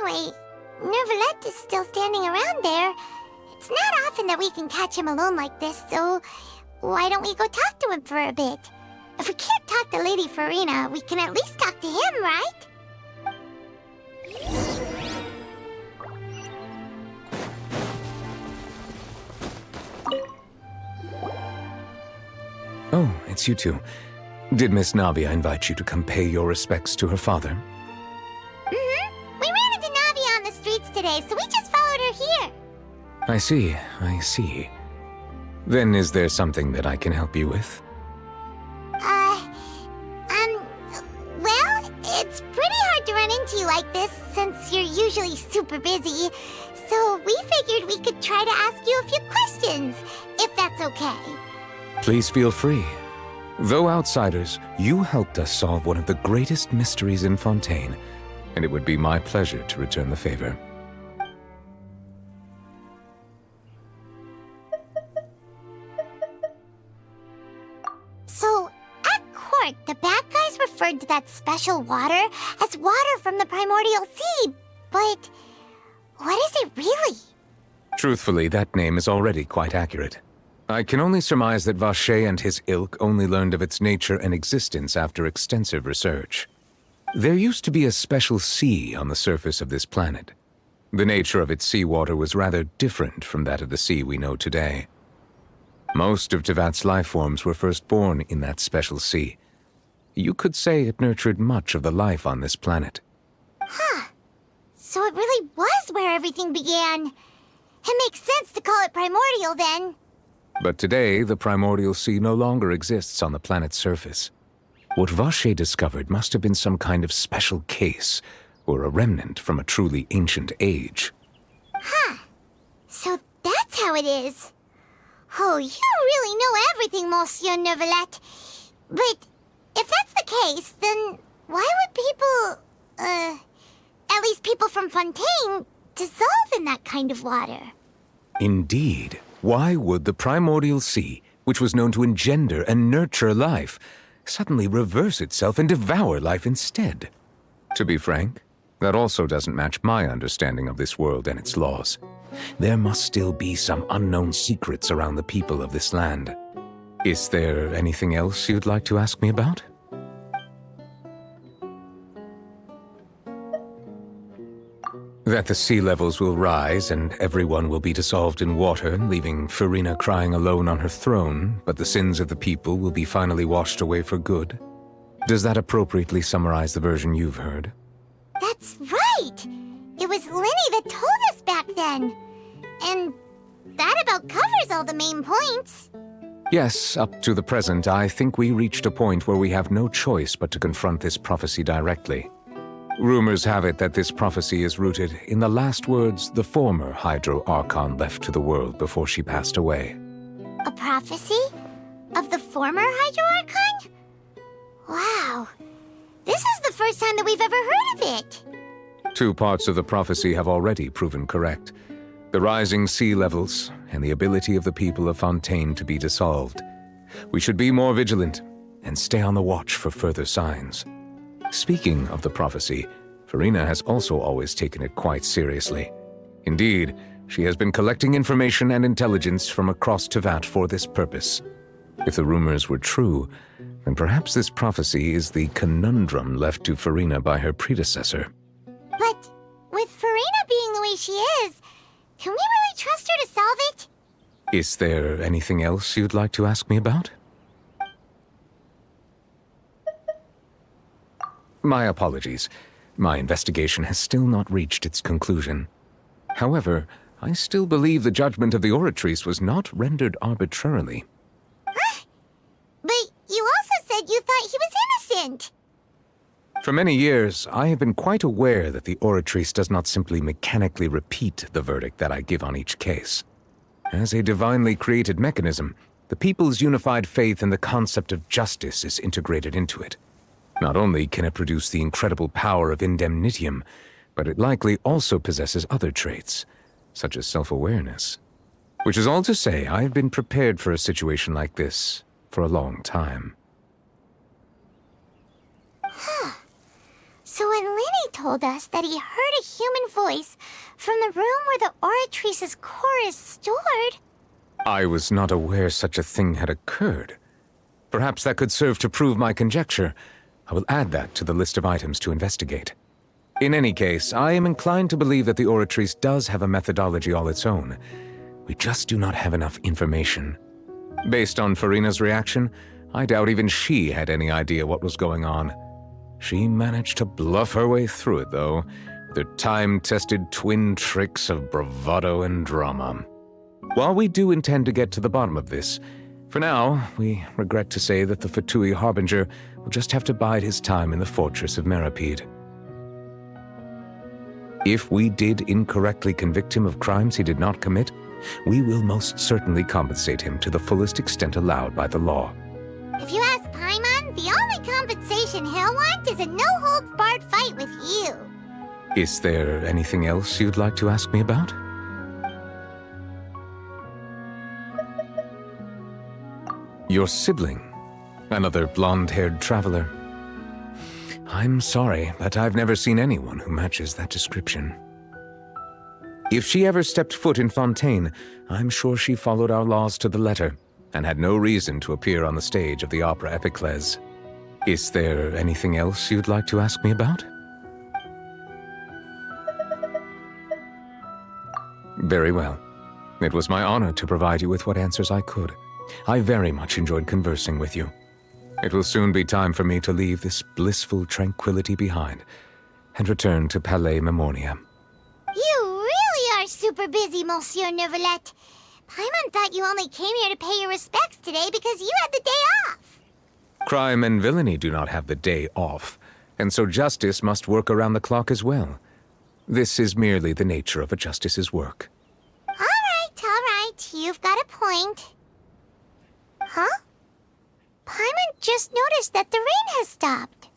Anyway, Neuvilette is still standing around there. It's not often that we can catch him alone like this, so why don't we go talk to him for a bit? If we can't talk to Lady Farina, we can at least talk to him, right? Oh, it's you two. Did Miss Navia invite you to come pay your respects to her father? Mm-hmm. We ran into Navia on the streets today, so we just followed her here. I see. Then is there something that I can help you with? Well, it's pretty hard to run into you like this since you're usually super busy. So we figured we could try to ask you a few questions, if that's okay. Please feel free. Though outsiders, you helped us solve one of the greatest mysteries in Fontaine, and it would be my pleasure to return the favor. So, at court, the bad guys referred to that special water as water from the primordial sea, but what is it really? Truthfully, that name is already quite accurate. I can only surmise that Vacher and his ilk only learned of its nature and existence after extensive research. There used to be a special sea on the surface of this planet. The nature of its seawater was rather different from that of the sea we know today. Most of Tevat's life forms were first born in that special sea. You could say it nurtured much of the life on this planet. Huh. So it really was where everything began. It makes sense to call it primordial then. But today, the primordial sea no longer exists on the planet's surface. What Vacher discovered must have been some kind of special case, or a remnant from a truly ancient age. Huh. So that's how it is. Oh, you really know everything, Monsieur Neuvilette. But if that's the case, then why would people, at least people from Fontaine, dissolve in that kind of water? Indeed. Why would the primordial sea, which was known to engender and nurture life, suddenly reverse itself and devour life instead? To be frank, that also doesn't match my understanding of this world and its laws. There must still be some unknown secrets around the people of this land. Is there anything else you'd like to ask me about? That the sea levels will rise and everyone will be dissolved in water, leaving Farina crying alone on her throne, but the sins of the people will be finally washed away for good. Does that appropriately summarize the version you've heard? That's right! It was Linny that told us back then. And that about covers all the main points. Yes, up to the present, I think we reached a point where we have no choice but to confront this prophecy directly. Rumors have it that this prophecy is rooted in the last words the former Hydro Archon left to the world before she passed away. A prophecy? Of the former Hydro Archon? Wow. This is the first time that we've ever heard of it. 2 parts of the prophecy have already proven correct. The rising sea levels and the ability of the people of Fontaine to be dissolved. We should be more vigilant and stay on the watch for further signs. Speaking of the prophecy, Farina has also always taken it quite seriously. Indeed, she has been collecting information and intelligence from across Tevat for this purpose. If the rumors were true, then perhaps this prophecy is the conundrum left to Farina by her predecessor. But with Farina being the way she is, can we really trust her to solve it? Is there anything else you'd like to ask me about? My apologies. My investigation has still not reached its conclusion. However, I still believe the judgment of the Oratrice was not rendered arbitrarily. Huh? But you also said you thought he was innocent. For many years, I have been quite aware that the Oratrice does not simply mechanically repeat the verdict that I give on each case. As a divinely created mechanism, the people's unified faith in the concept of justice is integrated into it. Not only can it produce the incredible power of indemnitium, but it likely also possesses other traits, such as self-awareness. Which is all to say, I have been prepared for a situation like this for a long time. Huh. So So when Lenny told us that he heard a human voice from the room where the Oratrice's core is stored... I was not aware such a thing had occurred. Perhaps that could serve to prove my conjecture. I will add that to the list of items to investigate. In any case, I am inclined to believe that the Oratrice does have a methodology all its own. We just do not have enough information. Based on Farina's reaction, I doubt even she had any idea what was going on. She managed to bluff her way through it, though, with her time-tested twin tricks of bravado and drama. While we do intend to get to the bottom of this, for now, we regret to say that the Fatui Harbinger will just have to bide his time in the fortress of Meripede. If we did incorrectly convict him of crimes he did not commit, we will most certainly compensate him to the fullest extent allowed by the law. If you ask Paimon, the only compensation he'll want is a no-holds-barred fight with you. Is there anything else you'd like to ask me about? Your sibling, another blonde-haired traveler. I'm sorry, but I've never seen anyone who matches that description. If she ever stepped foot in Fontaine, I'm sure she followed our laws to the letter and had no reason to appear on the stage of the opera Epiclese. Is there anything else you'd like to ask me about? Very well. It was my honor to provide you with what answers I could. I very much enjoyed conversing with you. It will soon be time for me to leave this blissful tranquility behind and return to Palais Memoria. You really are super busy, Monsieur Neuvilette. Paimon thought you only came here to pay your respects today because you had the day off. Crime and villainy do not have the day off, and so justice must work around the clock as well. This is merely the nature of a justice's work. All right. You've got a point. Huh? Paimon just noticed that the rain has stopped.